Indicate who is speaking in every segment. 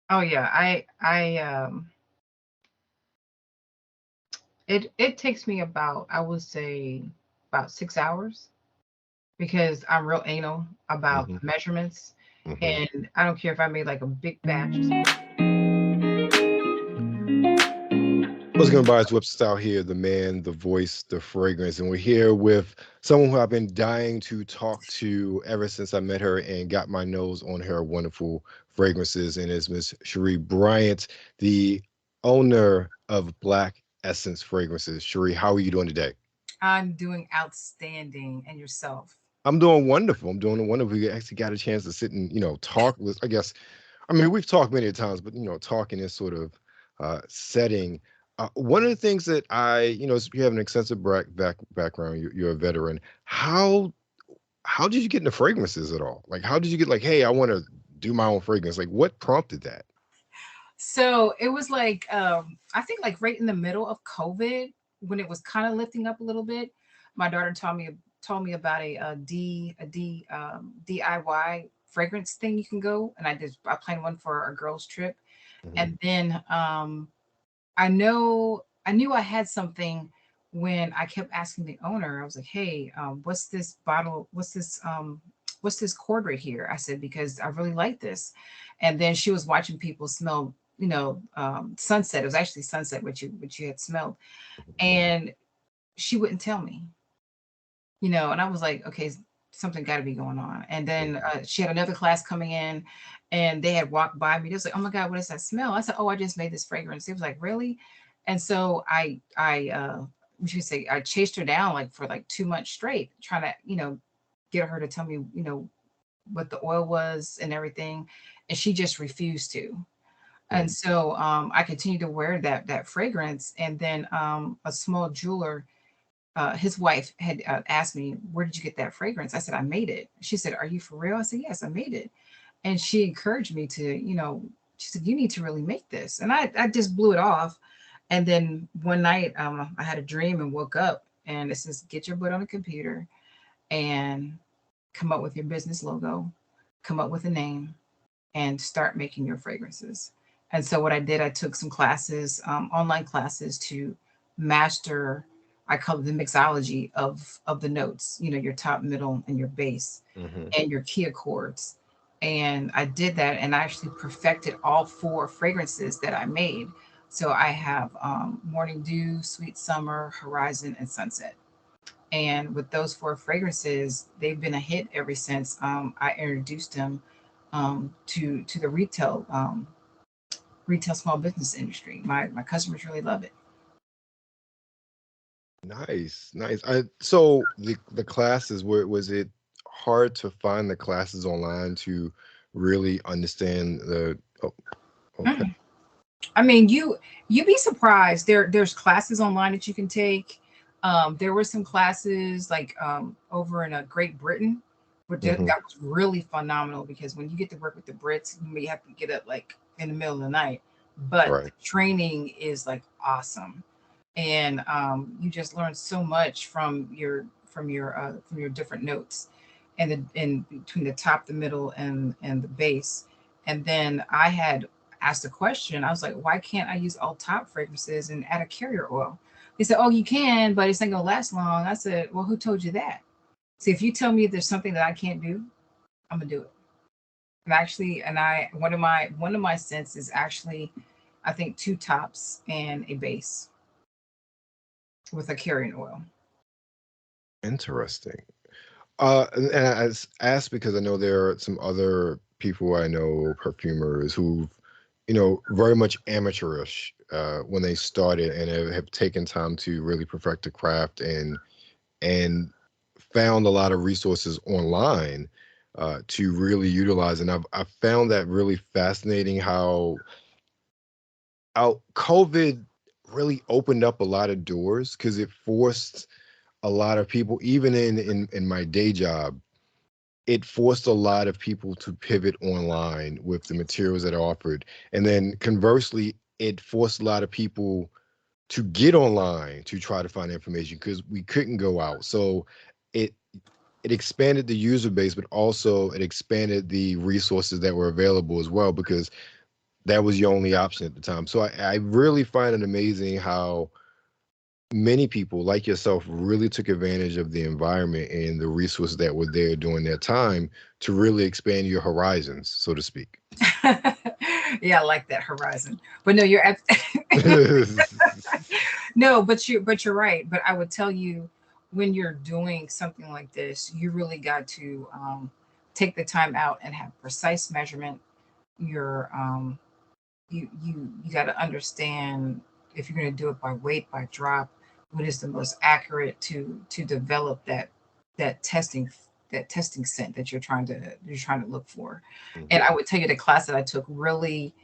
Speaker 1: Oh yeah, it takes me about, I would say, about 6 hours, because I'm real anal about
Speaker 2: Hmm.
Speaker 1: measurements,
Speaker 2: Hmm.
Speaker 1: and I don't care if I made like a big batch or something.
Speaker 2: What's going by? It's Whip Style here, the man, the voice, the fragrance. And we're here with someone who I've been dying to talk to ever since I met her and got my nose on her wonderful fragrances. And it's Miss Sherrie Bryant, the owner of Blk Essense Fragrances. Sherrie, how are you doing today?
Speaker 1: I'm doing outstanding, and yourself?
Speaker 2: I'm doing wonderful. I'm doing wonderful. We actually got a chance to sit and, talk with, I guess, I mean, we've talked many times, but talk in this sort of setting. One of the things that you have an extensive background. You're a veteran. How did you get into fragrances at all? Like, how did you get like, hey, I want to do my own fragrance? Like, what prompted that?
Speaker 1: So it was like, I think like right in the middle of COVID, when it was kind of lifting up a little bit. My daughter told me about DIY fragrance thing you can go, and I planned one for our girls trip.
Speaker 2: Hmm.
Speaker 1: And then I knew I had something when I kept asking the owner. I was like, "Hey, what's this bottle? What's this cord right here?" I said, because I really like this. And then she was watching people smell, sunset. It was actually sunset, which you had smelled, and she wouldn't tell me. And I was like, okay, something got to be going on. And then she had another class coming in, and they had walked by me. They was like, oh my God, what is that smell? I said, oh, I just made this fragrance. They was like, really? And so we should say, I chased her down like for like 2 months straight, trying to, get her to tell me, what the oil was and everything. And she just refused to. And so I continued to wear that fragrance. And then a small jeweler, his wife had asked me, "Where did you get that fragrance?" I said, "I made it." She said, "Are you for real?" I said, "Yes, I made it." And she encouraged me to, she said, "You need to really make this." And I just blew it off. And then one night, I had a dream and woke up, and it says, "Get your butt on the computer and come up with your business logo, come up with a name, and start making your fragrances." And so what I did, I took some classes, online classes, to master, I call it the mixology of the notes, your top, middle, and your base,
Speaker 2: Hmm.
Speaker 1: and your key accords. And I did that, and I actually perfected all four fragrances that I made. So I have Morning Dew, Sweet Summer, Horizon, and Sunset. And with those four fragrances, they've been a hit ever since I introduced them to the retail small business industry. My customers really love it.
Speaker 2: Nice, nice. So the classes, where was it hard to find the classes online to really understand the? Oh, okay.
Speaker 1: Mm. I mean, you'd be surprised. There's classes online that you can take. There were some classes like over in Great Britain, but
Speaker 2: Hmm.
Speaker 1: that was really phenomenal, because when you get to work with the Brits, you may have to get up like in the middle of the night, but the
Speaker 2: Right.
Speaker 1: training is like awesome. And you just learn so much from your different notes, and the in between the top, the middle, and the base. And then I had asked a question. I was like, why can't I use all top fragrances and add a carrier oil? They said, oh, you can, but it's not gonna last long. I said, well, who told you that? See, if you tell me there's something that I can't do, I'm gonna do it. And actually, and I one of my scents is actually, I think, two tops and a base with a carrier oil.
Speaker 2: Interesting. And asked because I know there are some other people I know, perfumers who, very much amateurish when they started and have taken time to really perfect the craft and found a lot of resources online to really utilize. And I've found that really fascinating how COVID really opened up a lot of doors because it forced a lot of people, even in my day job, it forced a lot of people to pivot online with the materials that are offered. And then conversely, it forced a lot of people to get online to try to find information because we couldn't go out. So it it expanded the user base, but also it expanded the resources that were available as well. Because that was your only option at the time. So I really find it amazing how many people like yourself really took advantage of the environment and the resources that were there during their time to really expand your horizons, so to speak.
Speaker 1: Yeah, I like that horizon. But no, you're at no, but you're right. But I would tell you, when you're doing something like this, you really got to take the time out and have precise measurement. Your you got to understand, if you're going to do it by weight, by drop, what is the most accurate to develop that testing scent that you're trying to look for. And
Speaker 2: Hmm.
Speaker 1: I would tell you, the class that I took really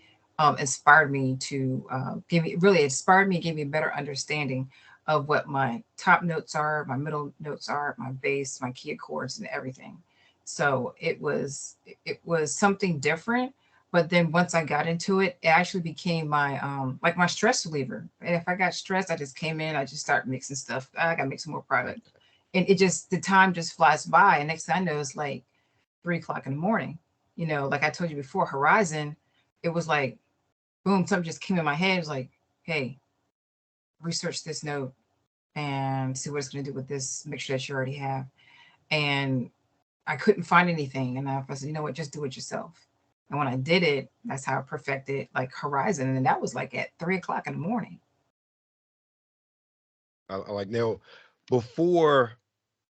Speaker 1: inspired me to give me really inspired me, gave me a better understanding of what my top notes are, my middle notes are, my bass, my key chords, and everything. So it was something different. But then once I got into it, it actually became my like my stress reliever. And if I got stressed, I just came in, I just start mixing stuff. I gotta make some more product. And it just the time just flies by. And next thing I know, it's like 3 o'clock in the morning. Like I told you before, Horizon, it was like boom, something just came in my head. It was like, hey, research this note and see what it's gonna do with this mixture that you already have. And I couldn't find anything. And I said, you know what, just do it yourself. And when I did it, that's how I perfected like Horizon. And then that was like at 3 o'clock in the morning.
Speaker 2: I like now, before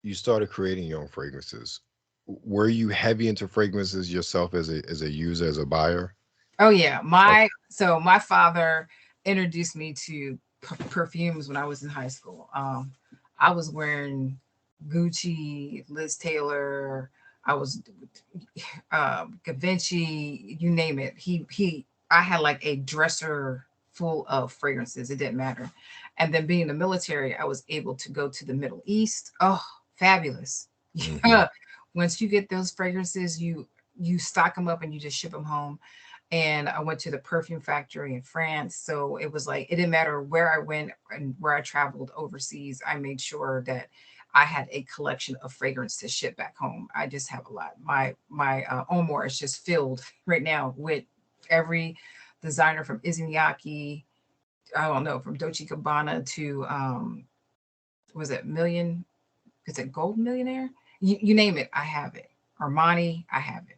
Speaker 2: you started creating your own fragrances, were you heavy into fragrances yourself as a user, as a buyer?
Speaker 1: Oh yeah, my
Speaker 2: Okay.
Speaker 1: so my father introduced me to perfumes when I was in high school. I was wearing Gucci, Liz Taylor. I was Gavinci, you name it. I had like a dresser full of fragrances. It didn't matter. And then being in the military, I was able to go to the Middle East. Oh, fabulous!
Speaker 2: Hmm.
Speaker 1: Once you get those fragrances, you stock them up and you just ship them home. And I went to the perfume factory in France. So it was like it didn't matter where I went and where I traveled overseas. I made sure that I had a collection of fragrance to ship back home. I just have a lot. My armoire is just filled right now with every designer from Izmiyaki, I don't know, from Dolce Gabbana to was it Million? Is it Gold Millionaire? You name it, I have it. Armani, I have it.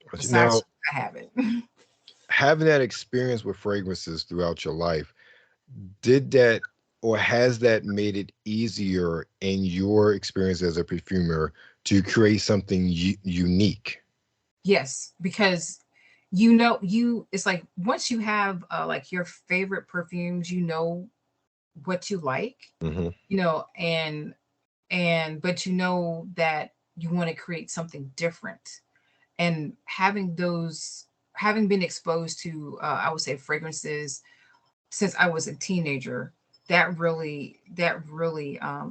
Speaker 1: Versace,
Speaker 2: Now,
Speaker 1: I have it.
Speaker 2: having that experience with fragrances throughout your life, did that or has that made it easier in your experience as a perfumer to create something unique?
Speaker 1: Yes, because it's like once you have like your favorite perfumes, what you like,
Speaker 2: Hmm.
Speaker 1: but that you want to create something different. And having been exposed to I would say fragrances since I was a teenager, that really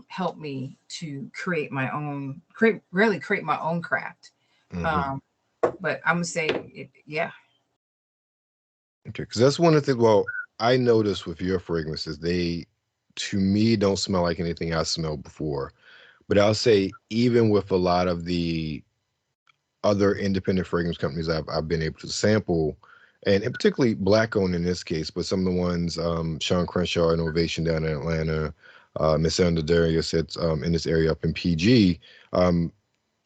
Speaker 1: helped me to create my own craft.
Speaker 2: Hmm.
Speaker 1: Um, but I'm gonna say it, yeah.
Speaker 2: Okay, because that's one of the things. Well, I noticed with your fragrances, they to me don't smell like anything I smelled before. But I'll say even with a lot of the other independent fragrance companies I've been able to sample, and particularly black owned in this case, but some of the ones, Sean Crenshaw Innovation down in Atlanta, Miss Darius it's in this area up in PG, um,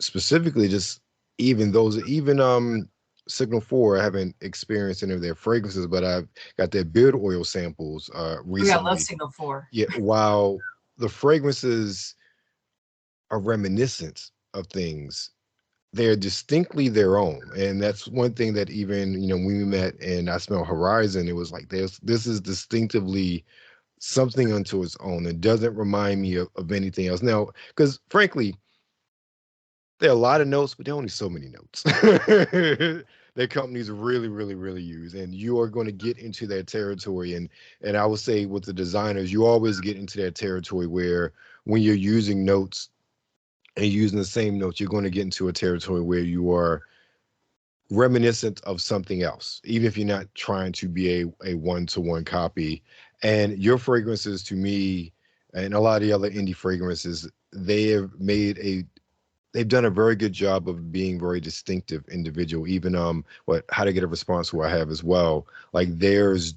Speaker 2: specifically just even those, even Signal 4, I haven't experienced any of their fragrances, but I've got their beard oil samples
Speaker 1: Oh yeah, I love
Speaker 2: recently.
Speaker 1: Signal 4.
Speaker 2: Yeah, while the fragrances are reminiscent of things, they're distinctly their own. And that's one thing that even, when we met and I smelled Horizon, it was like this is distinctively something unto its own. It doesn't remind me of anything else. Now, because frankly, there are a lot of notes, but there are only so many notes that companies really, really, really use. And you are going to get into that territory. And I would say with the designers, you always get into that territory where when you're using notes and using the same notes, you're going to get into a territory where you are reminiscent of something else, even if you're not trying to be a one-to-one copy. And your fragrances to me, and a lot of the other indie fragrances, they have made a they've done a very good job of being very distinctive individual. Even what How to Get a Response, who I have as well. Like theirs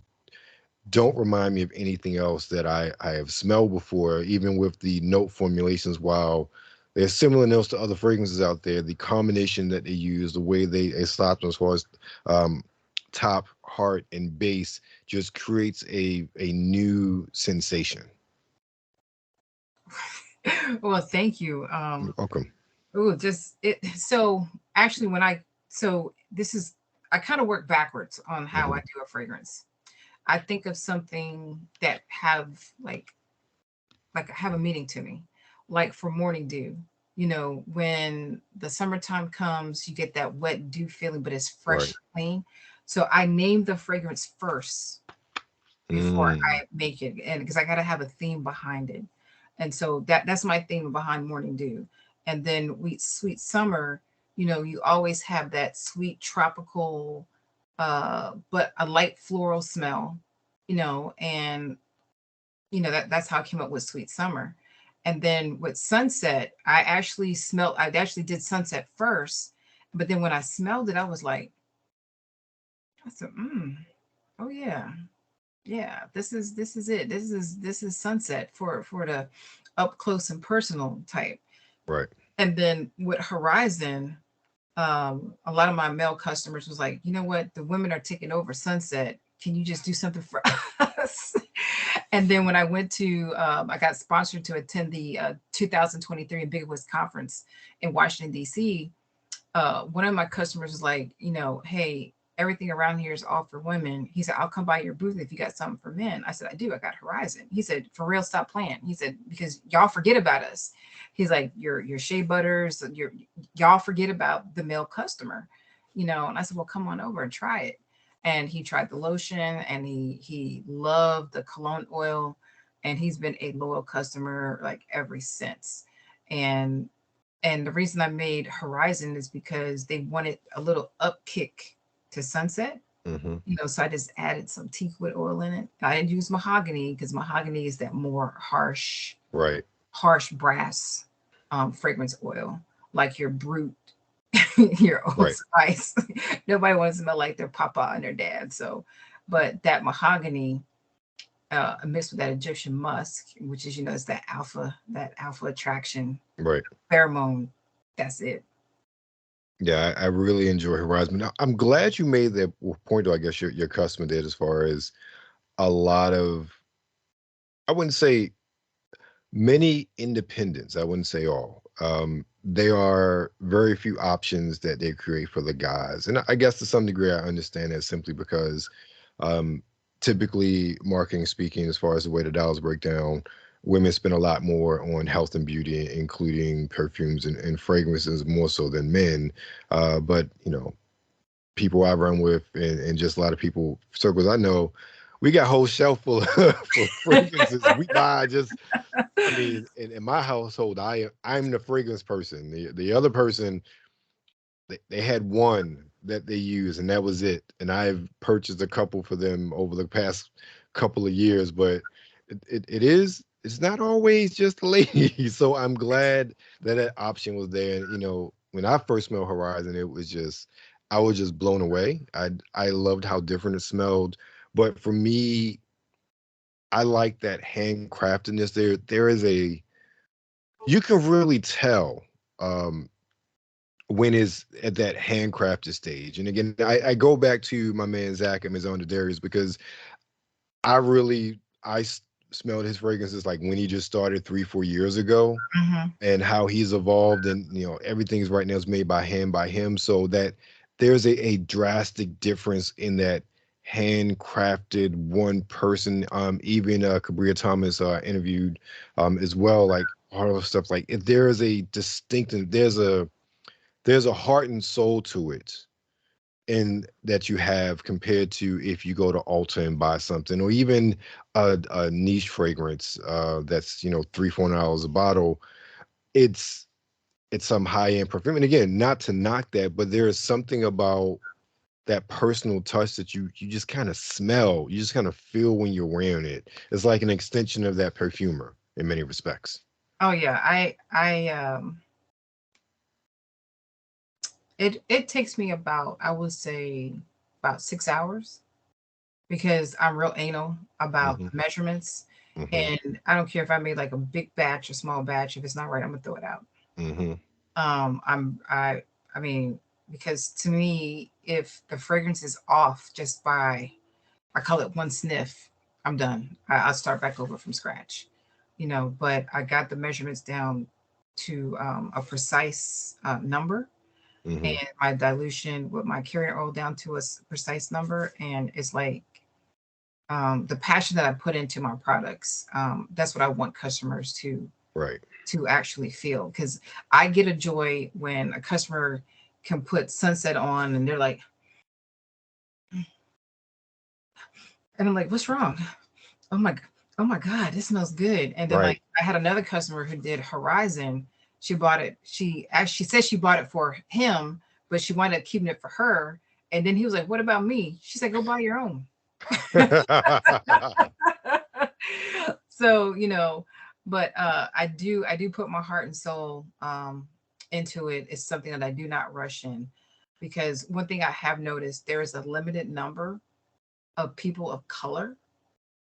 Speaker 2: don't remind me of anything else that I have smelled before, even with the note formulations. While there's similar notes to other fragrances out there, the combination that they use, the way they slap them as far as um, top, heart, and base, just creates a new sensation.
Speaker 1: Well, thank you.
Speaker 2: You're welcome.
Speaker 1: Oh, just it. So actually, so this is, I kind of work backwards on how I
Speaker 2: Hmm.
Speaker 1: do a fragrance. I think of something that like have a meaning to me, like for morning dew. When the summertime comes, you get that wet dew feeling, but it's fresh
Speaker 2: Right.
Speaker 1: and clean. So I name the fragrance first before
Speaker 2: Mm,
Speaker 1: I make it, and because I got to have a theme behind it. And so that's my theme behind morning dew. And then we sweet summer, you always have that sweet tropical, but a light floral smell, and that's how I came up with sweet summer. And then with sunset, I actually did sunset first, but then when I smelled it, I was like, I said, oh yeah, yeah, this is it. This is sunset for the up close and personal type.
Speaker 2: right.
Speaker 1: And then with horizon, a lot of my male customers was like, you know what, the women are taking over sunset, can you just do something for us? And then when I went to I got sponsored to attend the 2023 Big West conference in Washington, DC. One of my customers was like, hey, everything around here is all for women. He said, I'll come by your booth if you got something for men. I said, I do. I got Horizon. He said, for real, stop playing. He said, because y'all forget about us. He's like, your shea butters, y'all forget about the male customer, And I said, well, come on over and try it. And he tried the lotion, and he loved the cologne oil, and he's been a loyal customer like ever since. And the reason I made Horizon is because they wanted a little upkick to Sunset.
Speaker 2: Hmm.
Speaker 1: So I just added some teakwood oil in it. I didn't use mahogany because mahogany is that more
Speaker 2: Right.
Speaker 1: harsh brass fragrance oil, like your brute, your Old
Speaker 2: Right.
Speaker 1: Spice. Nobody wants to smell like their papa and their dad. So, but that mahogany mixed with that Egyptian musk, which is, it's that alpha attraction
Speaker 2: Right.
Speaker 1: pheromone. That's it.
Speaker 2: Yeah, I really enjoy Horizon. Now, I'm glad you made that point, though. I guess your customer did, as far as a lot of, I wouldn't say many independents, I wouldn't say all. There are very few options that they create for the guys. And I guess to some degree, I understand that, simply because um, typically, marketing speaking, as far as the way the dollars break down, women spend a lot more on health and beauty, including perfumes and fragrances, more so than men. But, people I run with, and just a lot of people, circles I know, we got whole shelf full of for fragrances we buy. Just, I mean, in my household, I'm the fragrance person. The other person, they had one that they use, and that was it. And I've purchased a couple for them over the past couple of years, but it's not always just the ladies. So I'm glad that that option was there. And when I first smelled Horizon, it was just, I was just blown away. I loved how different it smelled. But for me, I like that handcraftedness. There is a, you can really tell um when is at that handcrafted stage. And again, I go back to my man Zach and his own Darius, because I really smelled his fragrances like when he just started 3-4 years ago,
Speaker 1: Hmm.
Speaker 2: and how he's evolved. And everything's right now is made by hand by him, so that there's a drastic difference in that handcrafted one person. Even Cabria Thomas interviewed as well, like all of stuff, like if there is a distinct, there's a heart and soul to it, and that you have, compared to if you go to Ulta and buy something, or even a niche fragrance that's $300-$400 a bottle. It's some high-end perfume, and again, not to knock that, but there is something about that personal touch that you just kind of smell, you just kind of feel when you're wearing it. It's like an extension of that perfumer in many respects.
Speaker 1: Oh yeah, I It takes me about, I would say, about 6 hours, because I'm real anal about
Speaker 2: Hmm.
Speaker 1: the measurements.
Speaker 2: Hmm.
Speaker 1: And I don't care if I made like a big batch or small batch. If it's not right, I'm gonna throw it out.
Speaker 2: Hmm.
Speaker 1: I'm I mean, because to me, if the fragrance is off just by, I call it one sniff, I'm done. I'll start back over from scratch, But I got the measurements down to a precise number,
Speaker 2: Hmm.
Speaker 1: and my dilution with my carrier oil down to a precise number. And it's like, the passion that I put into my products. That's what I want customers
Speaker 2: Right.
Speaker 1: to actually feel, because I get a joy when a customer can put sunset on and they're like, and I'm like, what's wrong? Oh my, oh my God, this smells good. And then like
Speaker 2: Right.
Speaker 1: I had another customer who did Horizon. She bought it. She actually said she bought it for him, but she wanted up keeping it for her. And then he was like, what about me? She said, go buy your own. So, but I do put my heart and soul into it. It's something that I do not rush in, because one thing I have noticed, there is a limited number of people of color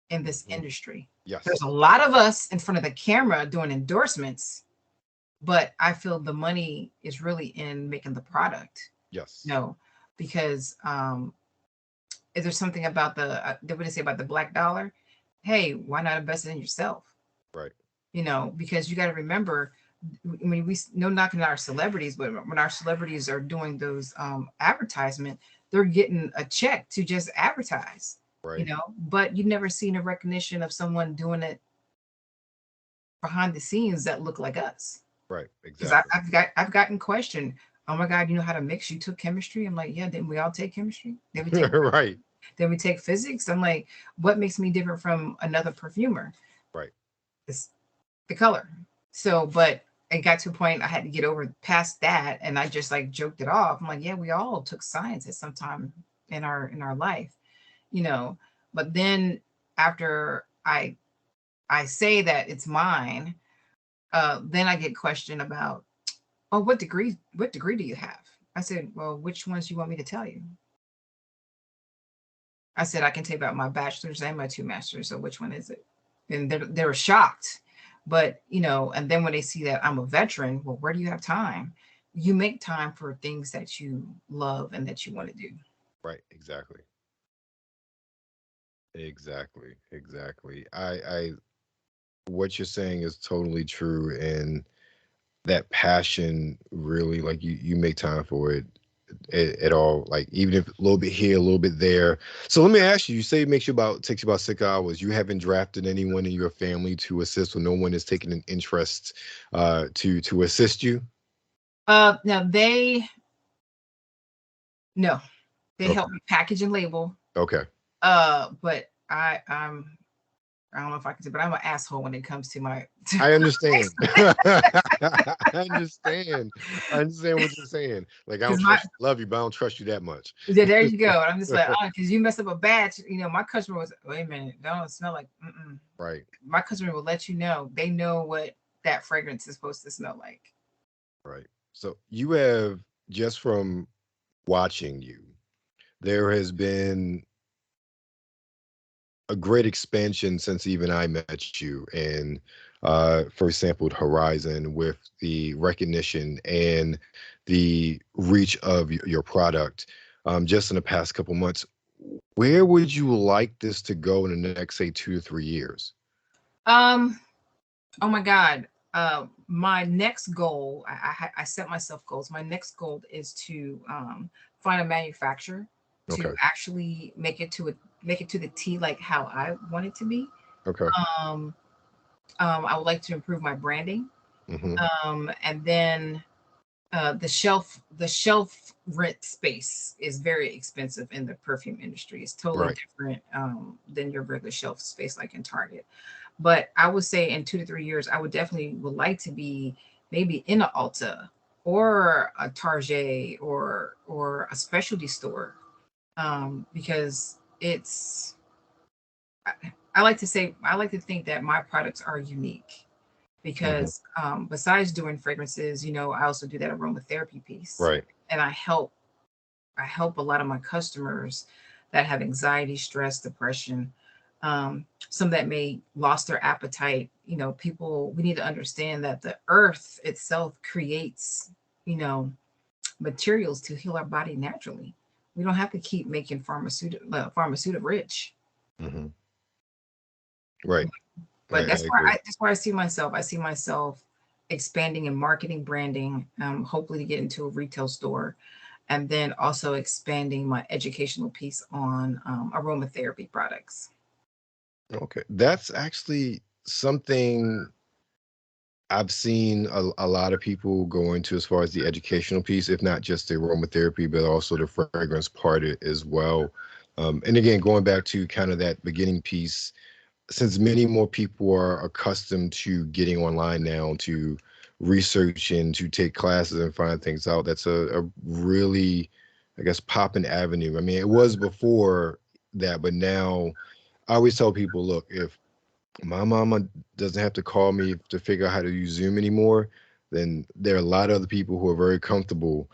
Speaker 1: in this
Speaker 2: Mhm.
Speaker 1: industry. There's
Speaker 2: Yes.
Speaker 1: a lot of us in front of the camera doing endorsements, but I feel the money is really in making the product.
Speaker 2: Yes.
Speaker 1: No, because is there something about what do they say about the black dollar? Hey, why not invest it in yourself?
Speaker 2: Right.
Speaker 1: Because you got to remember, I mean, no knocking our celebrities, but when our celebrities are doing those advertisement, they're getting a check to just advertise,
Speaker 2: Right.
Speaker 1: but you never seen a recognition of someone doing it behind the scenes that look like us.
Speaker 2: Right.
Speaker 1: Because
Speaker 2: Exactly.
Speaker 1: I've gotten questioned. Oh my God, you know how to mix? You took chemistry? I'm like, yeah. Didn't we all take chemistry? Did we take
Speaker 2: Right.
Speaker 1: Then we take physics? I'm like, what makes me different from another perfumer?
Speaker 2: Right.
Speaker 1: It's the color. So, but it got to a point I had to get over past that, and I just like joked it off. I'm like, yeah, we all took science at some time in our life, you know. But then after I say that it's mine, then I get questioned about, oh, what degree do you have? I said, well, which ones you want me to tell you? I said, I can tell you about my bachelor's and my two masters. So which one is it? And they were shocked. But, and then when they see that I'm a veteran, well, where do you have time? You make time for things that you love and that you want to do.
Speaker 2: Right. Exactly. Exactly. Exactly. I what you're saying is totally true, and that passion really, like, you make time for it at all, like even if a little bit here, a little bit there. So let me ask you, you say it takes you about 6 hours. You haven't drafted anyone in your family to assist, or no one is taking an interest to assist you?
Speaker 1: Now no, they
Speaker 2: Okay.
Speaker 1: help me package and label.
Speaker 2: Okay.
Speaker 1: But I don't know if I can say, but I'm an asshole when it comes to my
Speaker 2: I understand. I understand. I understand what you're saying. Like, I don't
Speaker 1: because my
Speaker 2: trust you. Love you, but I don't trust you that much.
Speaker 1: yeah, there you go. And I'm just like, oh, because you mess up a batch, my customer was, wait a minute, don't smell like, mm-mm.
Speaker 2: Right.
Speaker 1: My customer will let you know. They know what that fragrance is supposed to smell like.
Speaker 2: Right. So you have, just from watching you, there has been a great expansion since even I met you, and first sampled Horizon, with the recognition and the reach of your product, just in the past couple months. Where would you like this to go in the next, say, 2 to 3 years?
Speaker 1: Um, oh my God. My next goal, I set myself goals. My next goal is to find a manufacturer to
Speaker 2: Okay.
Speaker 1: actually make it to the T like how I want it to be.
Speaker 2: Okay.
Speaker 1: Um, I would like to improve my branding.
Speaker 2: Hmm.
Speaker 1: And then the shelf rent space is very expensive in the perfume industry. It's totally
Speaker 2: Right.
Speaker 1: different than your regular shelf space like in Target. But I would say in 2 to 3 years, I would definitely would like to be maybe in an Ulta or a Target or a specialty store, because I, I like to think that my products are unique.
Speaker 2: Hmm.
Speaker 1: because besides doing fragrances, I also do that aromatherapy piece,
Speaker 2: Right.
Speaker 1: and I help a lot of my customers that have anxiety, stress, depression, some that may lost their appetite. People, we need to understand that the earth itself creates, you know, materials to heal our body naturally. We don't have to keep making pharmaceutical rich.
Speaker 2: Hmm. Right.
Speaker 1: But
Speaker 2: I agree.
Speaker 1: that's where I see myself. I see myself expanding in marketing, branding, hopefully to get into a retail store, and then also expanding my educational piece on aromatherapy products.
Speaker 2: Okay. That's actually something I've seen a lot of people go into as far as the educational piece, if not just the aromatherapy, but also the fragrance part as well. And again, going back to kind of that beginning piece, since many more people are accustomed to getting online now to research and to take classes and find things out, that's a really, I guess, popping avenue. I mean, it was before that, but now I always tell people, look, if my mama doesn't have to call me to figure out how to use Zoom anymore, then there are a lot of other people who are very comfortable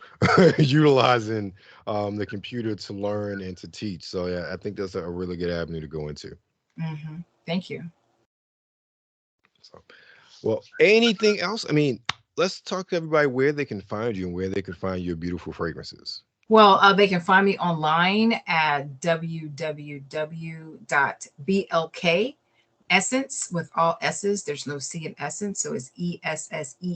Speaker 2: utilizing the computer to learn and to teach. So yeah, I think that's a really good avenue to go into.
Speaker 1: Thank you.
Speaker 2: So, well, anything else? I mean, let's talk to everybody where they can find you and where they can find your beautiful fragrances.
Speaker 1: Well, they can find me online at www.blk Essence with all S's. There's no C in Essence, so it's ESSENSE.com.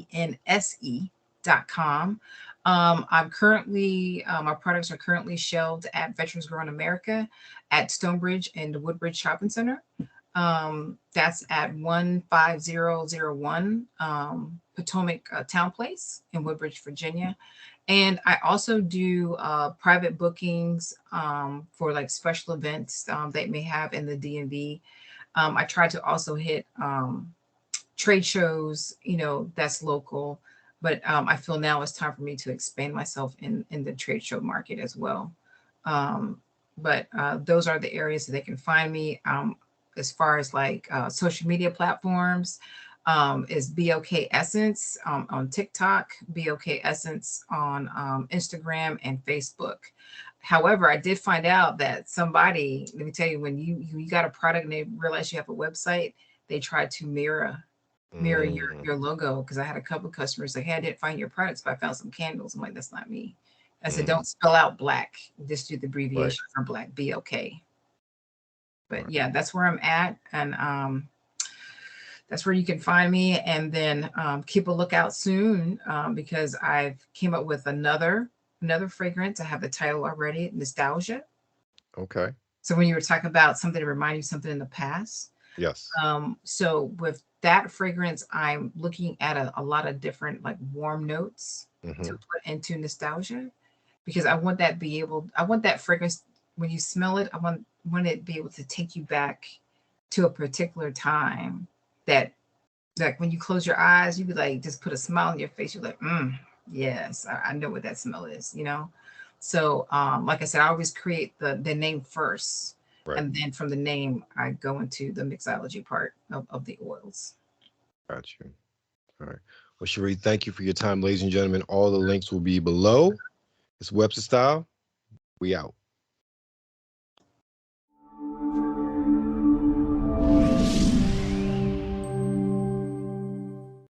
Speaker 1: I'm currently, my products are currently shelved at Veterans Grow in America at Stonebridge and the Woodbridge Shopping Center. That's at 15001 Potomac Town Place in Woodbridge, Virginia. And I also do private bookings for like special events they may have in the DMV. I try to also hit trade shows, that's local. But I feel now it's time for me to expand myself in the trade show market as well. Um, but those are the areas that they can find me. As far as like social media platforms, is BOK Essence on TikTok, BOK Essence on Instagram and Facebook. However, I did find out that somebody, let me tell you, when you got a product and they realize you have a website, they try to mirror
Speaker 2: Mm,
Speaker 1: your logo, because I had a couple of customers like, hey, I didn't find your products, but I found some candles. I'm like, that's not me. I said,
Speaker 2: mm,
Speaker 1: don't spell out black, just do the
Speaker 2: right,
Speaker 1: abbreviation for black, be okay. But
Speaker 2: right.
Speaker 1: yeah, that's where I'm at. And that's where you can find me. And then keep a lookout soon, because I've came up with another fragrance. I have the title already, Nostalgia.
Speaker 2: Okay.
Speaker 1: So when you were talking about something to remind you something in the past,
Speaker 2: Yes.
Speaker 1: so with that fragrance, I'm looking at a lot of different like warm notes to
Speaker 2: Hmm.
Speaker 1: put into nostalgia, because I want that fragrance when you smell it, I want it to be able to take you back to a particular time that, like, when you close your eyes, you be like, just put a smile on your face. You're like, yes, I know what that smell is. So, like I said, I always create the name first,
Speaker 2: Right.
Speaker 1: and then from the name, I go into the mixology part of the oils.
Speaker 2: Got you. All right. Well, Sherrie, thank you for your time, ladies and gentlemen. All the links will be below. It's Webster Style. We out.